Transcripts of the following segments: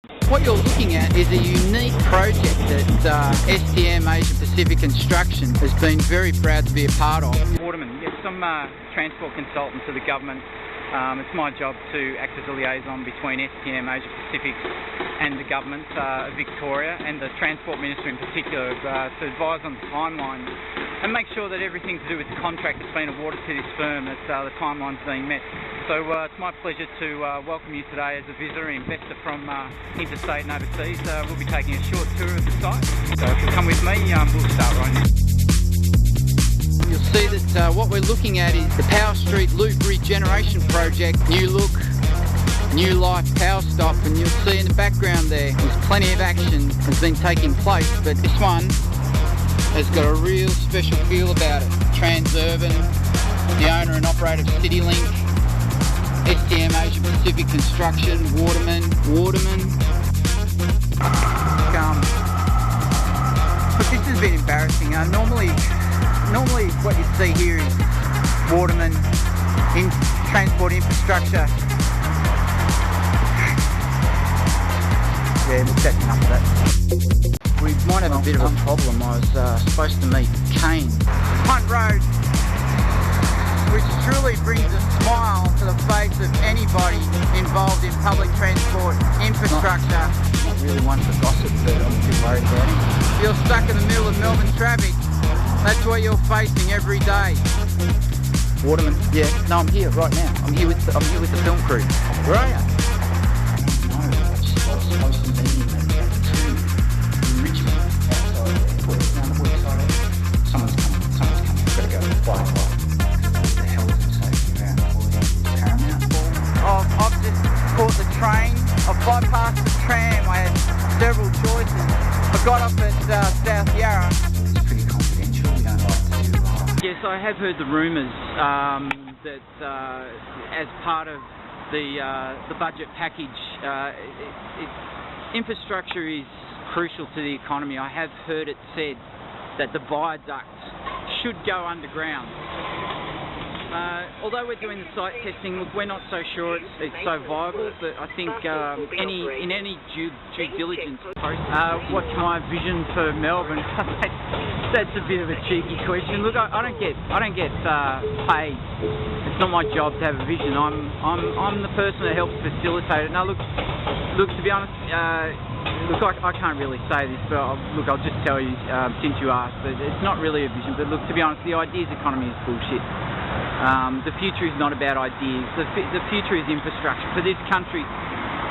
What you're looking at is a unique project that STM Asia Pacific Construction has been very proud to be a part of. WATERMAN, yes, I'm a transport consultant to the government. It's my job to act as a liaison between STM Asia Pacific and the government of Victoria and the Transport Minister in particular to advise on the timeline and make sure that everything to do with the contract that's been awarded to this firm, that the timeline's being met. So it's my pleasure to welcome you today as a visitor, an investor from interstate and overseas. We'll be taking a short tour of the site. So if you'll come with me, we'll start right now. You'll see that what we're looking at is the Power Street Loop Regeneration Project. New look, new life power stop, and you'll see in the background there's plenty of action has been taking place, but this one has got a real special feel about it. Transurban, the owner and operator of CityLink, STM Asia Pacific Construction, WATERMAN. Look, this has been embarrassing. Normally what you see here is WATERMAN in transport infrastructure. Yeah, that's enough of that. We might have a bit of a problem. I was supposed to meet Kane. Hunt Road, which truly brings a smile to the face of anybody involved in public transport infrastructure. Not really one for gossip, but I'm a bit worried about it. You're stuck in the middle of Melbourne traffic. That's what you're facing every day. WATERMAN? Yeah. No, I'm here right now. I'm here with the film crew. Where are you? I was supposed to meet him at 2 in Richmond, outside the airport, down the website. Someone's coming. I've got to go quiet. What the hell is the safety around Paramount? I've just caught the train. I've bypassed the tram. I had several choices. I got off at South Yarra. Yes, I have heard the rumours that as part of the budget package, infrastructure is crucial to the economy. I have heard it said that the viaduct should go underground. Although we're doing the site testing, look, we're not so sure it's so viable, but I think in any due diligence process, what's my vision for Melbourne? That's a bit of a cheeky question. Look, I don't get paid. It's not my job to have a vision. I'm the person that helps facilitate it. Now, look. To be honest, I can't really say this, but I'll just tell you since you asked. But it's not really a vision. But look, to be honest, the ideas economy is bullshit. The future is not about ideas. The future is infrastructure. For this country,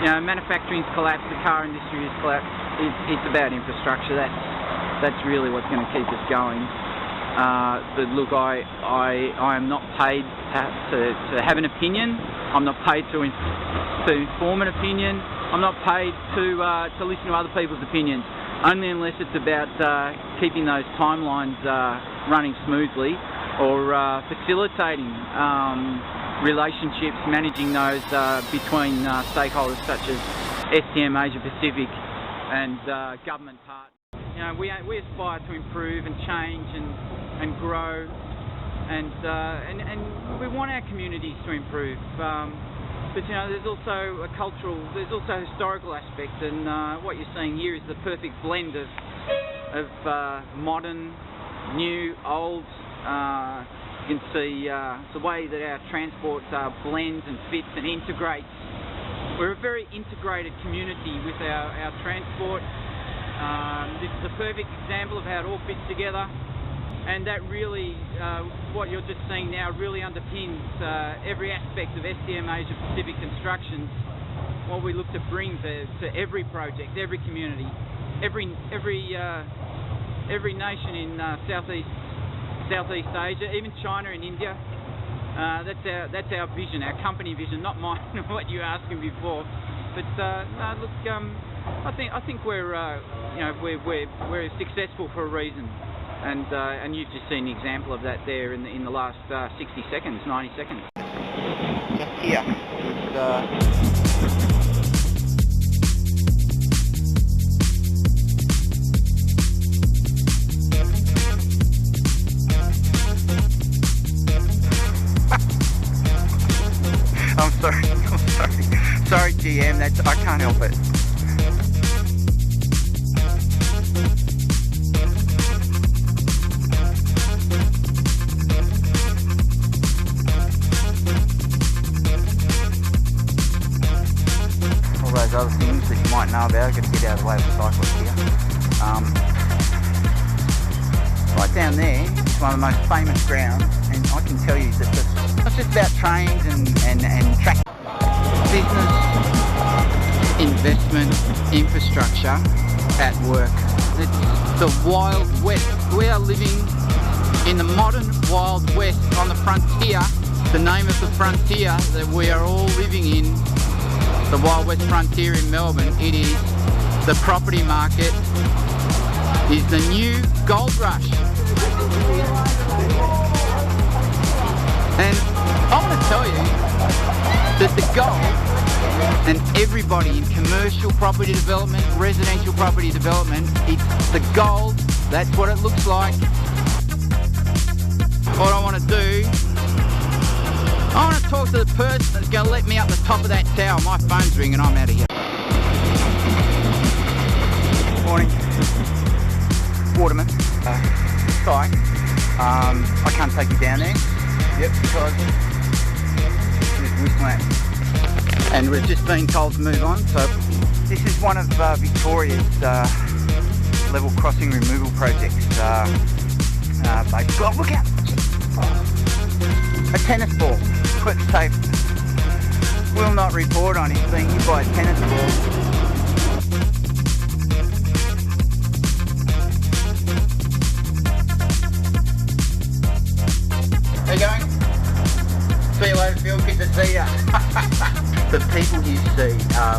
manufacturing's collapsed, the car industry has collapsed. It's about infrastructure. That's really what's going to keep us going. But look, I am not paid to have an opinion. I'm not paid to form an opinion. I'm not paid to listen to other people's opinions. Only unless it's about keeping those timelines running smoothly, or facilitating relationships, managing those between stakeholders such as STM Asia Pacific and government partners. We aspire to improve and change and grow, and we want our communities to improve. But there's also a cultural, there's also a historical aspect, and what you're seeing here is the perfect blend of modern, new, old. You can see the way that our transport blends and fits and integrates. We're a very integrated community with our transport. This is a perfect example of how it all fits together, and that really, what you're just seeing now, really underpins every aspect of STM Asia Pacific Constructions. What we look to bring to every project, every community, every nation in Southeast Asia, even China and India. That's our vision, our company vision, not mine. What you were asking before, but no, look, I think we're successful for a reason, and you've just seen an example of that there in the last 60 seconds, 90 seconds. Just here. I'm sorry, GM, I can't help it. things that you might know about. I've got to get out of the way of the cyclist here. Right down there is one of the most famous grounds, and I can tell you that it's not just about trains and track. Business, investment, infrastructure at work. It's the Wild West. We are living in the modern Wild West on the frontier. The name of the frontier that we are all living in, the Wild West frontier in Melbourne, it is the property market, is the new gold rush. And I want to tell you that the gold, and everybody in commercial property development, residential property development, it's the gold, that's what it looks like. What I want to do, I want to talk to the person that's going to let me up the top of that tower. My phone's ringing, I'm out of here. Morning. WATERMAN. Sorry. I can't take you down there. Yep, because there's whistling. And we've just been told to move on. So this is one of Victoria's level crossing removal projects. God, look out! A tennis ball. Quick tape. Will not report on him being hit by a tennis ball. How you going? See you later, Phil. Good to see ya. The people you see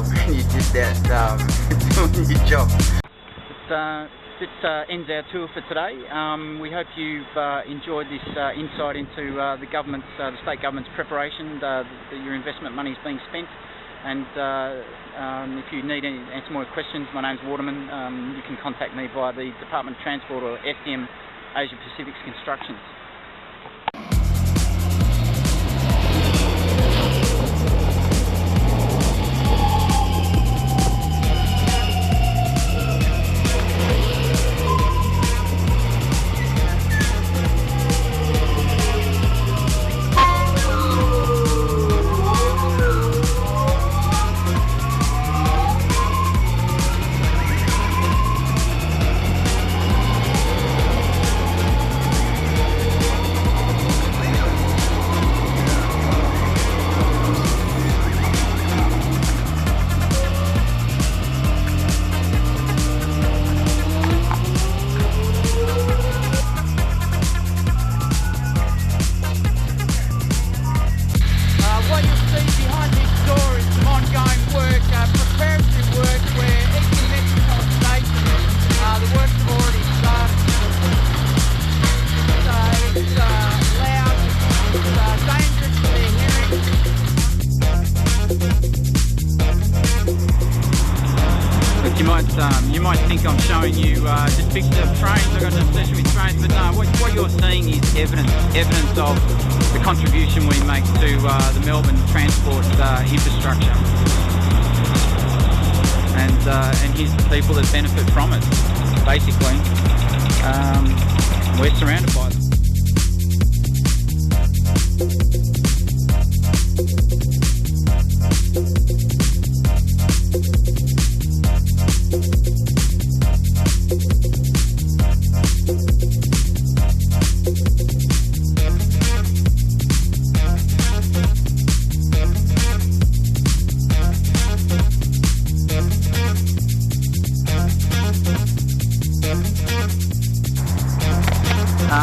when you're just out doing your job. This ends our tour for today. We hope you've enjoyed this insight into the government's, the state government's preparation, your investment money is being spent. And if you need any answer more questions, my name's WATERMAN. You can contact me via the Department of Transport or STM Asia Pacific's Constructions. You might think I'm showing you just pictures of trains. I've got an obsession with trains, but no, what you're seeing is evidence of the contribution we make to the Melbourne transport infrastructure. And here's the people that benefit from it. Basically, we're surrounded by them.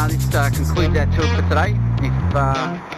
This concludes our tour for today. If